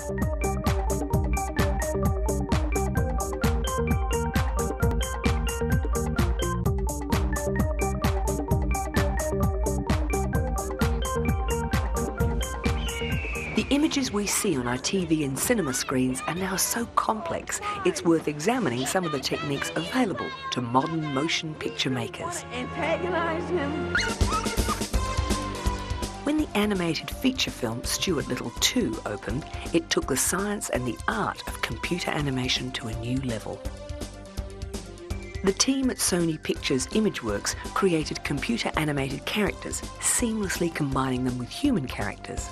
The images we see on our TV and cinema screens are now so complex, it's worth examining some of the techniques available to modern motion picture makers. Antagonize him. When the animated feature film Stuart Little 2 opened, it took the science and the art of computer animation to a new level. The team at Sony Pictures Imageworks created computer animated characters, seamlessly combining them with human characters.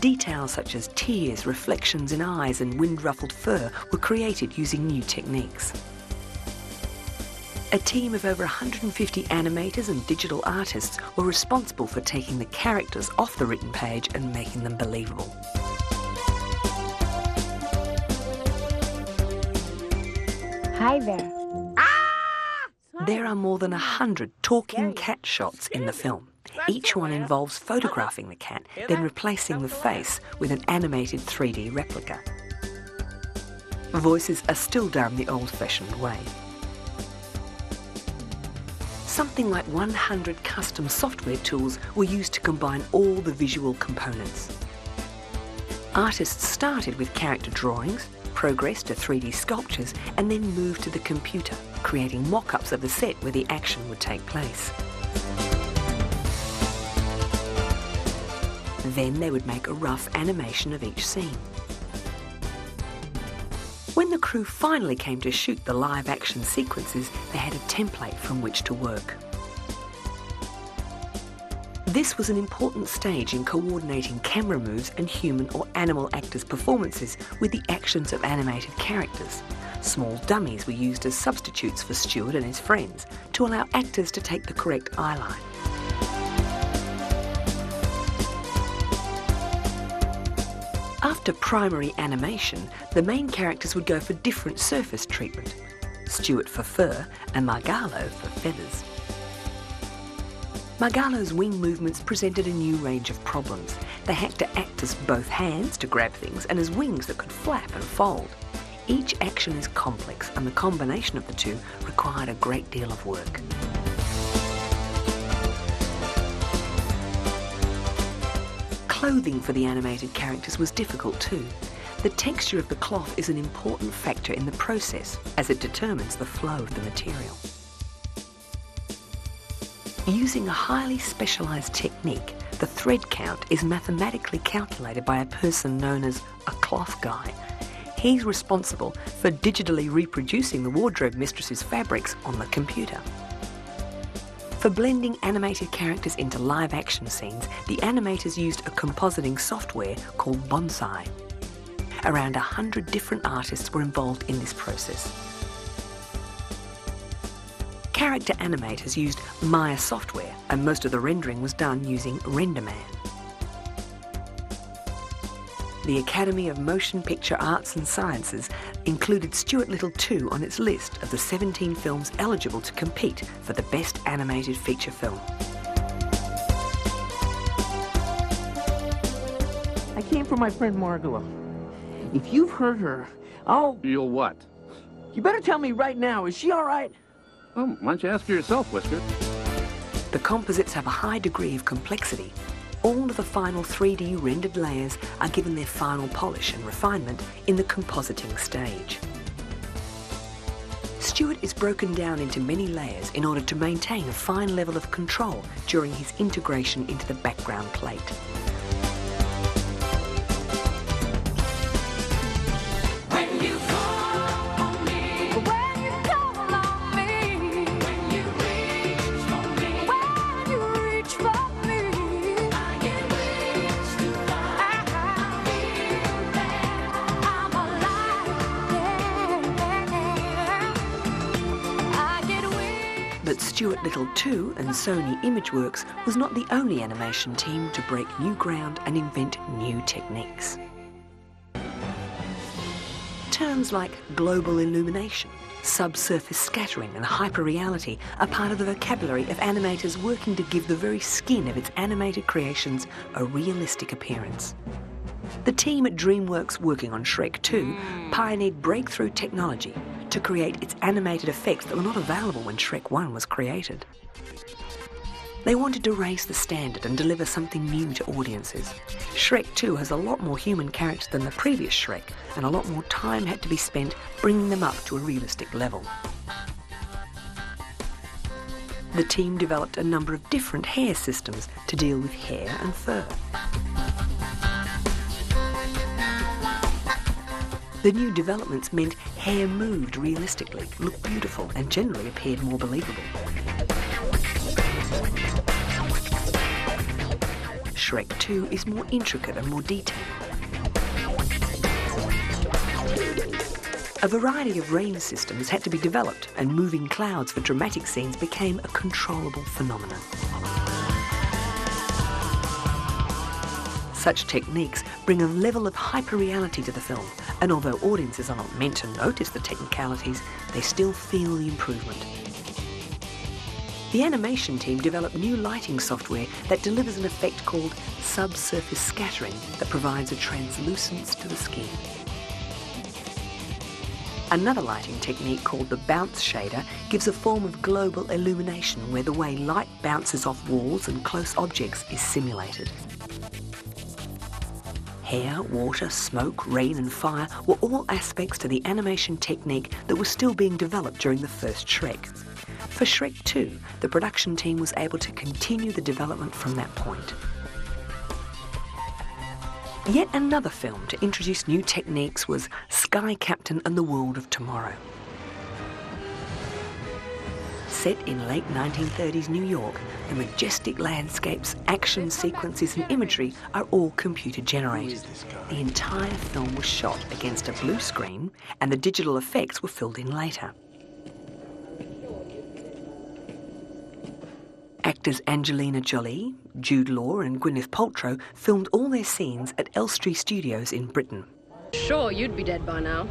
Details such as tears, reflections in eyes and wind-ruffled fur were created using new techniques. A team of over 150 animators and digital artists were responsible for taking the characters off the written page and making them believable. Hi there. There are more than 100 talking cat shots in the film. Each one involves photographing the cat, then replacing the face with an animated 3D replica. Voices are still done the old-fashioned way. Something like 100 custom software tools were used to combine all the visual components. Artists started with character drawings, progressed to 3D sculptures, and then moved to the computer, creating mock-ups of the set where the action would take place. Then they would make a rough animation of each scene. When the crew finally came to shoot the live-action sequences, they had a template from which to work. This was an important stage in coordinating camera moves and human or animal actors' performances with the actions of animated characters. Small dummies were used as substitutes for Stuart and his friends to allow actors to take the correct eye line. After primary animation, the main characters would go for different surface treatment. Stuart for fur and Margallo for feathers. Margallo's wing movements presented a new range of problems. They had to act as both hands to grab things and as wings that could flap and fold. Each action is complex, and the combination of the two required a great deal of work. Clothing for the animated characters was difficult too. The texture of the cloth is an important factor in the process, as it determines the flow of the material. Using a highly specialised technique, the thread count is mathematically calculated by a person known as a cloth guy. He's responsible for digitally reproducing the wardrobe mistress's fabrics on the computer. For blending animated characters into live-action scenes, the animators used a compositing software called Bonsai. Around 100 different artists were involved in this process. Character animators used Maya software, and most of the rendering was done using RenderMan. The Academy of Motion Picture Arts and Sciences included Stuart Little 2 on its list of the 17 films eligible to compete for the Best Animated Feature Film. I came for my friend Margalo. If you've heard her, You'll what? You better tell me right now, is she all right? Well, why don't you ask her yourself, Whisker? The composites have a high degree of complexity. All of the final 3D rendered layers are given their final polish and refinement in the compositing stage. Stuart is broken down into many layers in order to maintain a fine level of control during his integration into the background plate. But Stuart Little 2 and Sony Imageworks was not the only animation team to break new ground and invent new techniques. Terms like global illumination, subsurface scattering and hyperreality are part of the vocabulary of animators working to give the very skin of its animated creations a realistic appearance. The team at DreamWorks working on Shrek 2 pioneered breakthrough technology to create its animated effects that were not available when Shrek 1 was created. They wanted to raise the standard and deliver something new to audiences. Shrek 2 has a lot more human characters than the previous Shrek, and a lot more time had to be spent bringing them up to a realistic level. The team developed a number of different hair systems to deal with hair and fur. The new developments meant hair moved realistically, looked beautiful, and generally appeared more believable. Shrek 2 is more intricate and more detailed. A variety of rain systems had to be developed, and moving clouds for dramatic scenes became a controllable phenomenon. Such techniques bring a level of hyperreality to the film, and although audiences are not meant to notice the technicalities, they still feel the improvement. The animation team developed new lighting software that delivers an effect called subsurface scattering that provides a translucence to the skin. Another lighting technique called the bounce shader gives a form of global illumination where the way light bounces off walls and close objects is simulated. Hair, water, smoke, rain and fire were all aspects to the animation technique that was still being developed during the first Shrek. For Shrek 2, the production team was able to continue the development from that point. Yet another film to introduce new techniques was Sky Captain and the World of Tomorrow. Set in late 1930s New York, the majestic landscapes, action sequences and imagery are all computer generated. The entire film was shot against a blue screen and the digital effects were filled in later. Actors Angelina Jolie, Jude Law and Gwyneth Paltrow filmed all their scenes at Elstree Studios in Britain. Sure, you'd be dead by now.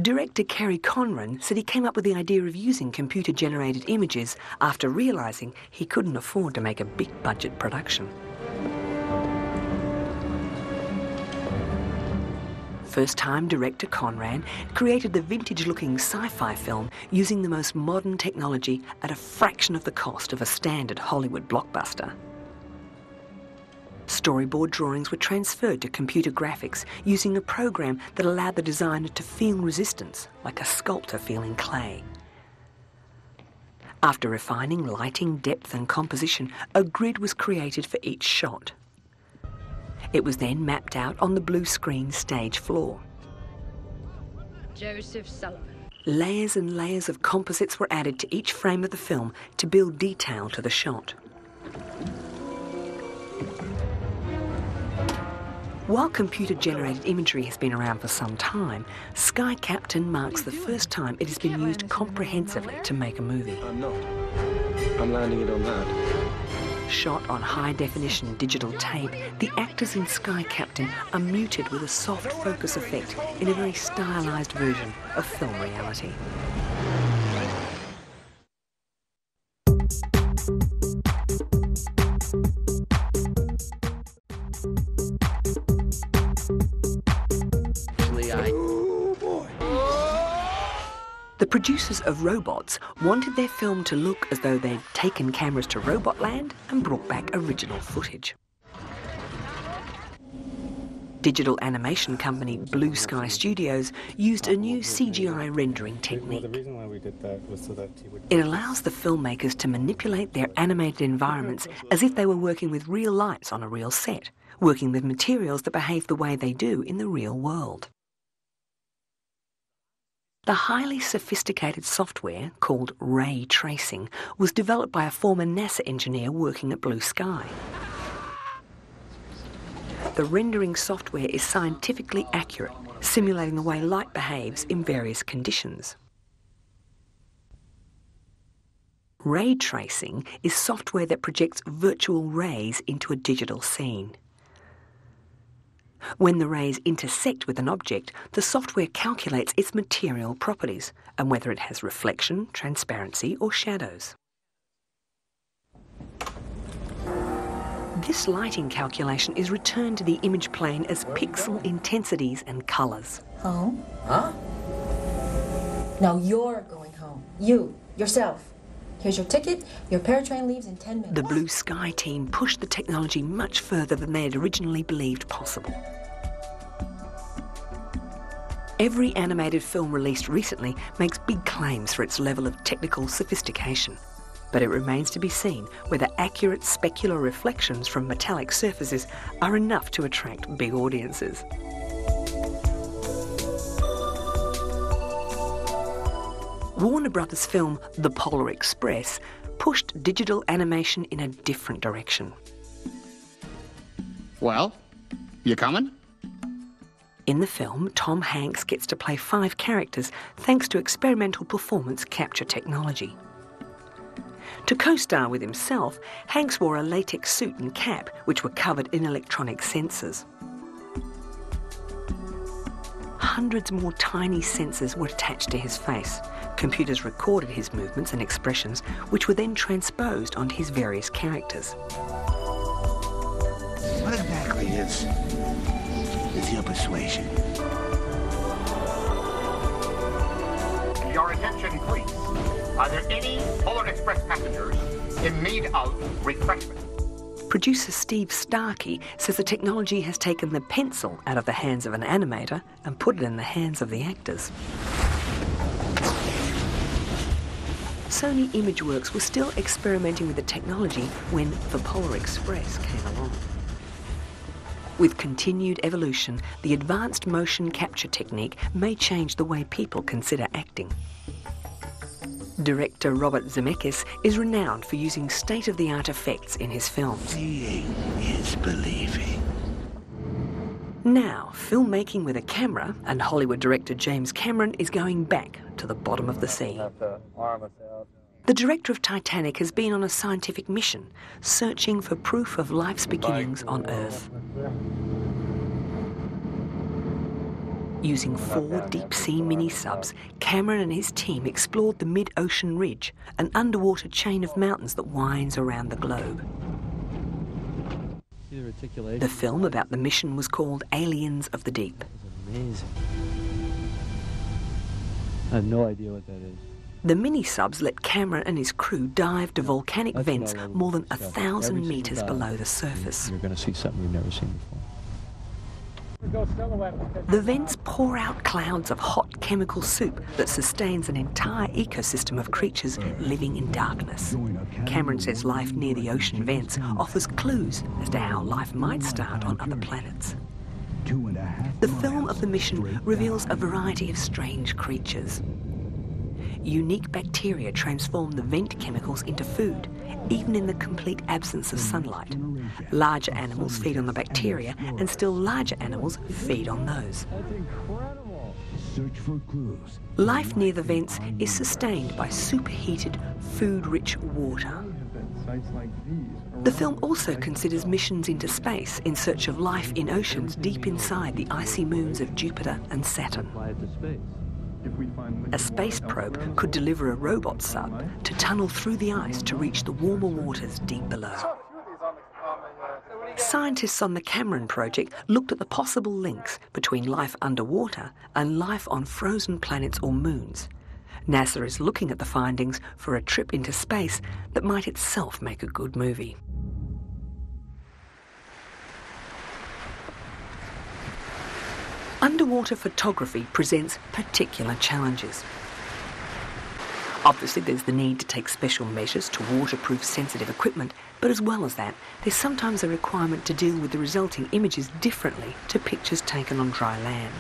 Director Kerry Conran said he came up with the idea of using computer-generated images after realising he couldn't afford to make a big-budget production. First-time director Conran created the vintage-looking sci-fi film using the most modern technology at a fraction of the cost of a standard Hollywood blockbuster. Storyboard drawings were transferred to computer graphics using a program that allowed the designer to feel resistance, like a sculptor feeling clay. After refining lighting, depth and composition, a grid was created for each shot. It was then mapped out on the blue screen stage floor. Joseph Sullivan. Layers and layers of composites were added to each frame of the film to build detail to the shot. While computer-generated imagery has been around for some time, Sky Captain marks the first time it has been used comprehensively to make a movie. I'm not. I'm landing it on that. Shot on high-definition digital tape, the actors in Sky Captain are muted with a soft focus effect in a very stylised version of film reality. The producers of Robots wanted their film to look as though they'd taken cameras to Robotland and brought back original footage. Digital animation company Blue Sky Studios used a new CGI rendering technique. The reason why we did that was so that you would... It allows the filmmakers to manipulate their animated environments as if they were working with real lights on a real set, working with materials that behave the way they do in the real world. The highly sophisticated software, called ray tracing, was developed by a former NASA engineer working at Blue Sky. The rendering software is scientifically accurate, simulating the way light behaves in various conditions. Ray tracing is software that projects virtual rays into a digital scene. When the rays intersect with an object, the software calculates its material properties and whether it has reflection, transparency or shadows. This lighting calculation is returned to the image plane as pixel intensities and colours. Home? Huh? Now you're going home. You, yourself. Here's your ticket. Your paratrain leaves in 10 minutes. The Blue Sky team pushed the technology much further than they had originally believed possible. Every animated film released recently makes big claims for its level of technical sophistication. But it remains to be seen whether accurate specular reflections from metallic surfaces are enough to attract big audiences. Warner Brothers' film The Polar Express pushed digital animation in a different direction. Well, you coming? In the film, Tom Hanks gets to play 5 characters thanks to experimental performance capture technology. To co-star with himself, Hanks wore a latex suit and cap which were covered in electronic sensors. Hundreds more tiny sensors were attached to his face. Computers recorded his movements and expressions, which were then transposed onto his various characters. What exactly is your persuasion? Your attention, please. Are there any Polar Express passengers in need of refreshment? Producer Steve Starkey says the technology has taken the pencil out of the hands of an animator and put it in the hands of the actors. Sony Imageworks was still experimenting with the technology when The Polar Express came along. With continued evolution, the advanced motion capture technique may change the way people consider acting. Director Robert Zemeckis is renowned for using state-of-the-art effects in his films. Seeing is believing. Now, filmmaking with a camera, and Hollywood director James Cameron is going back to the bottom of the sea. The director of Titanic has been on a scientific mission, searching for proof of life's beginnings on Earth. Using 4 deep-sea mini-subs, Cameron and his team explored the mid-ocean ridge, an underwater chain of mountains that winds around the globe. The film about the mission was called Aliens of the Deep. Amazing. I have no idea what that is. The mini-subs let Cameron and his crew dive to volcanic vents more than 1,000 metres below the surface. You're going to see something you've never seen before. The vents pour out clouds of hot chemical soup that sustains an entire ecosystem of creatures living in darkness. Cameron says life near the ocean vents offers clues as to how life might start on other planets. The film of the mission reveals a variety of strange creatures. Unique bacteria transform the vent chemicals into food, even in the complete absence of sunlight. Larger animals feed on the bacteria, and still larger animals feed on those. That's incredible. Search for clues. Life near the vents is sustained by superheated, food-rich water. The film also considers missions into space in search of life in oceans deep inside the icy moons of Jupiter and Saturn. A space probe could deliver a robot sub to tunnel through the ice to reach the warmer waters deep below. Scientists on the Cameron project looked at the possible links between life underwater and life on frozen planets or moons. NASA is looking at the findings for a trip into space that might itself make a good movie. Underwater photography presents particular challenges. Obviously, there's the need to take special measures to waterproof sensitive equipment, but as well as that, there's sometimes a requirement to deal with the resulting images differently to pictures taken on dry land.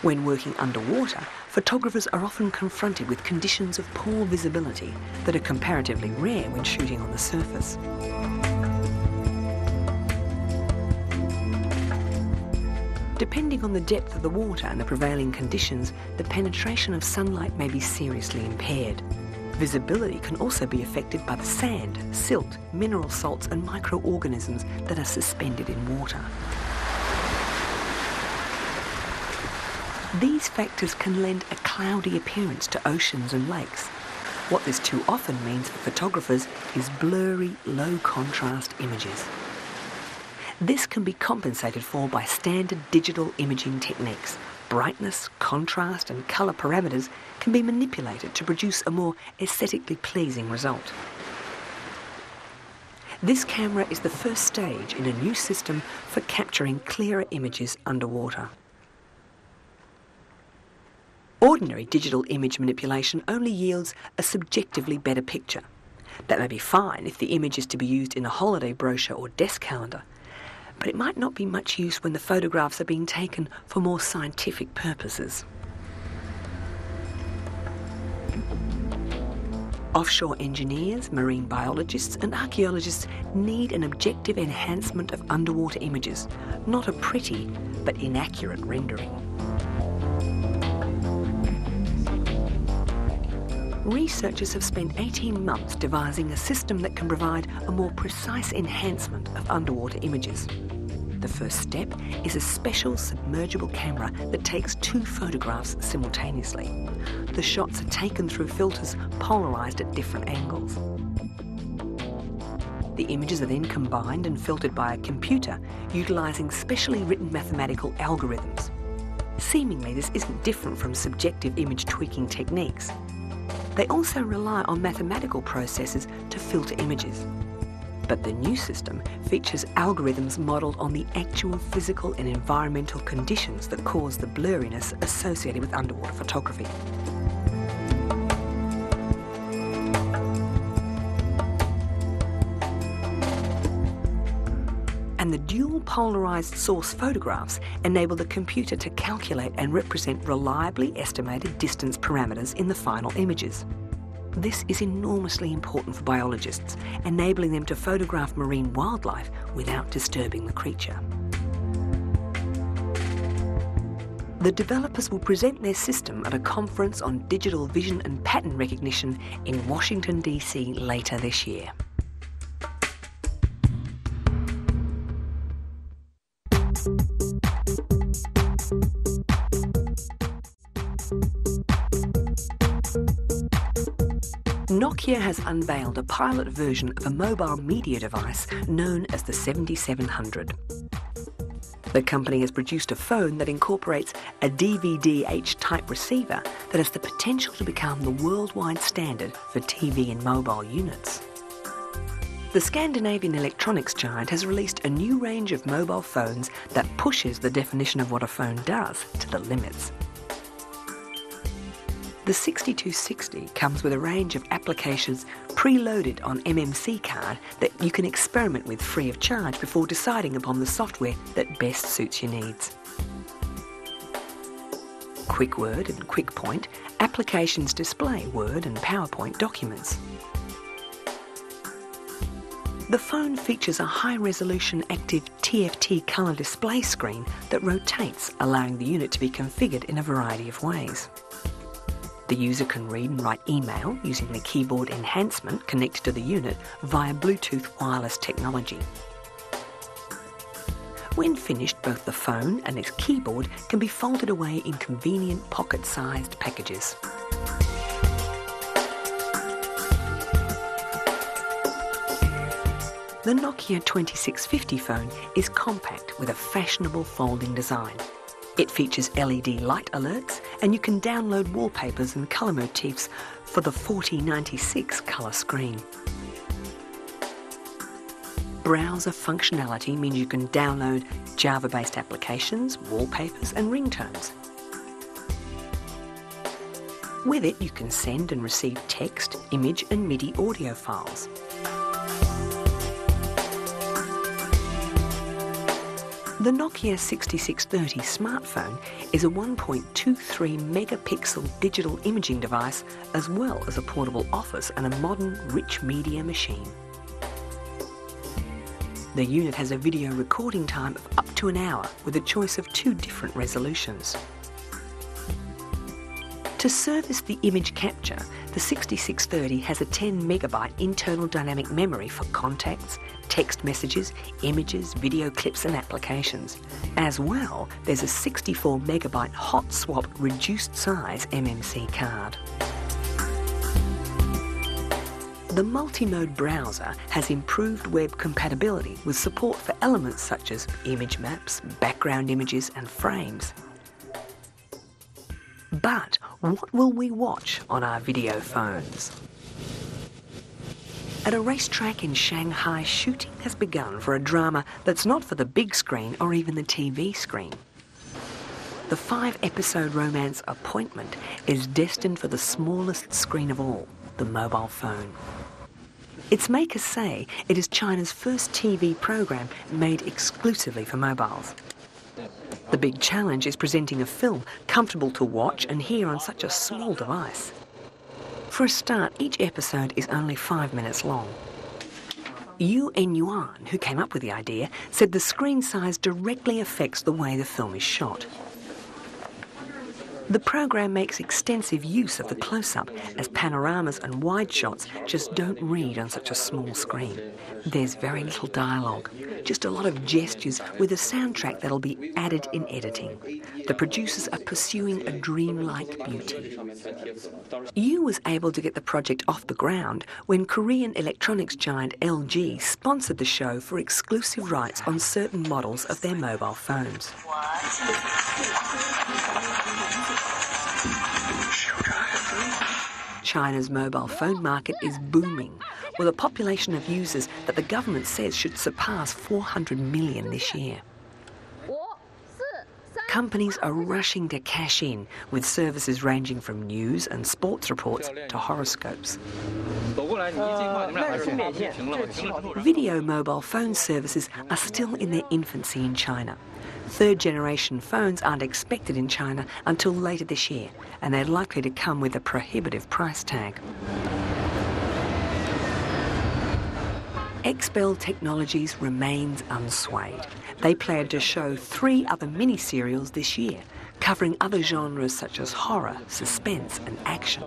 When working underwater, photographers are often confronted with conditions of poor visibility that are comparatively rare when shooting on the surface. Depending on the depth of the water and the prevailing conditions, the penetration of sunlight may be seriously impaired. Visibility can also be affected by the sand, silt, mineral salts and microorganisms that are suspended in water. These factors can lend a cloudy appearance to oceans and lakes. What this too often means for photographers is blurry, low-contrast images. This can be compensated for by standard digital imaging techniques. Brightness, contrast and colour parameters can be manipulated to produce a more aesthetically pleasing result. This camera is the first stage in a new system for capturing clearer images underwater. Ordinary digital image manipulation only yields a subjectively better picture. That may be fine if the image is to be used in a holiday brochure or desk calendar, but it might not be much use when the photographs are being taken for more scientific purposes. Offshore engineers, marine biologists and archaeologists need an objective enhancement of underwater images, not a pretty but inaccurate rendering. Researchers have spent 18 months devising a system that can provide a more precise enhancement of underwater images. The first step is a special submergible camera that takes 2 photographs simultaneously. The shots are taken through filters polarised at different angles. The images are then combined and filtered by a computer utilising specially written mathematical algorithms. Seemingly, this isn't different from subjective image tweaking techniques. They also rely on mathematical processes to filter images. But the new system features algorithms modelled on the actual physical and environmental conditions that cause the blurriness associated with underwater photography. And the dual polarised source photographs enable the computer to calculate and represent reliably estimated distance parameters in the final images. This is enormously important for biologists, enabling them to photograph marine wildlife without disturbing the creature. The developers will present their system at a conference on digital vision and pattern recognition in Washington, D.C. later this year. Nokia has unveiled a pilot version of a mobile media device known as the 7700. The company has produced a phone that incorporates a DVD-H type receiver that has the potential to become the worldwide standard for TV and mobile units. The Scandinavian electronics giant has released a new range of mobile phones that pushes the definition of what a phone does to the limits. The 6260 comes with a range of applications preloaded on MMC card that you can experiment with free of charge before deciding upon the software that best suits your needs. Quick Word and Quick Point applications display Word and PowerPoint documents. The phone features a high-resolution active TFT colour display screen that rotates, allowing the unit to be configured in a variety of ways. The user can read and write email using the keyboard enhancement connected to the unit via Bluetooth wireless technology. When finished, both the phone and its keyboard can be folded away in convenient pocket-sized packages. The Nokia 2650 phone is compact with a fashionable folding design. It features LED light alerts, and you can download wallpapers and colour motifs for the 4096 colour screen. Browser functionality means you can download Java-based applications, wallpapers and ringtones. With it, you can send and receive text, image and MIDI audio files. The Nokia 6630 smartphone is a 1.23 megapixel digital imaging device as well as a portable office and a modern, rich media machine. The unit has a video recording time of up to an hour with a choice of 2 different resolutions. To service the image capture, the 6630 has a 10 megabyte internal dynamic memory for contacts, text messages, images, video clips and applications. As well, there's a 64 megabyte hot swap reduced size MMC card. The multi-mode browser has improved web compatibility with support for elements such as image maps, background images and frames. But what will we watch on our video phones? At a racetrack in Shanghai, shooting has begun for a drama that's not for the big screen or even the TV screen. The 5-episode romance Appointment is destined for the smallest screen of all, the mobile phone. Its makers say it is China's first TV program made exclusively for mobiles. The big challenge is presenting a film comfortable to watch and hear on such a small device. For a start, each episode is only 5 minutes long. Yu Enyuan, who came up with the idea, said the screen size directly affects the way the film is shot. The program makes extensive use of the close-up, as panoramas and wide shots just don't read on such a small screen. There's very little dialogue, just a lot of gestures with a soundtrack that'll be added in editing. The producers are pursuing a dreamlike beauty. Yu was able to get the project off the ground when Korean electronics giant LG sponsored the show for exclusive rights on certain models of their mobile phones. China's mobile phone market is booming, with a population of users that the government says should surpass 400 million this year. Companies are rushing to cash in, with services ranging from news and sports reports to horoscopes. Video mobile phone services are still in their infancy in China. Third-generation phones aren't expected in China until later this year, and they're likely to come with a prohibitive price tag. XPEL Technologies remains unswayed. They plan to show 3 other mini-serials this year, covering other genres such as horror, suspense and action.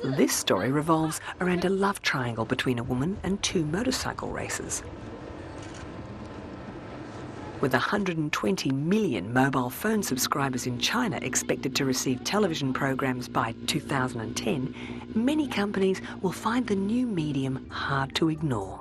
This story revolves around a love triangle between a woman and 2 motorcycle racers. With 120 million mobile phone subscribers in China expected to receive television programs by 2010, many companies will find the new medium hard to ignore.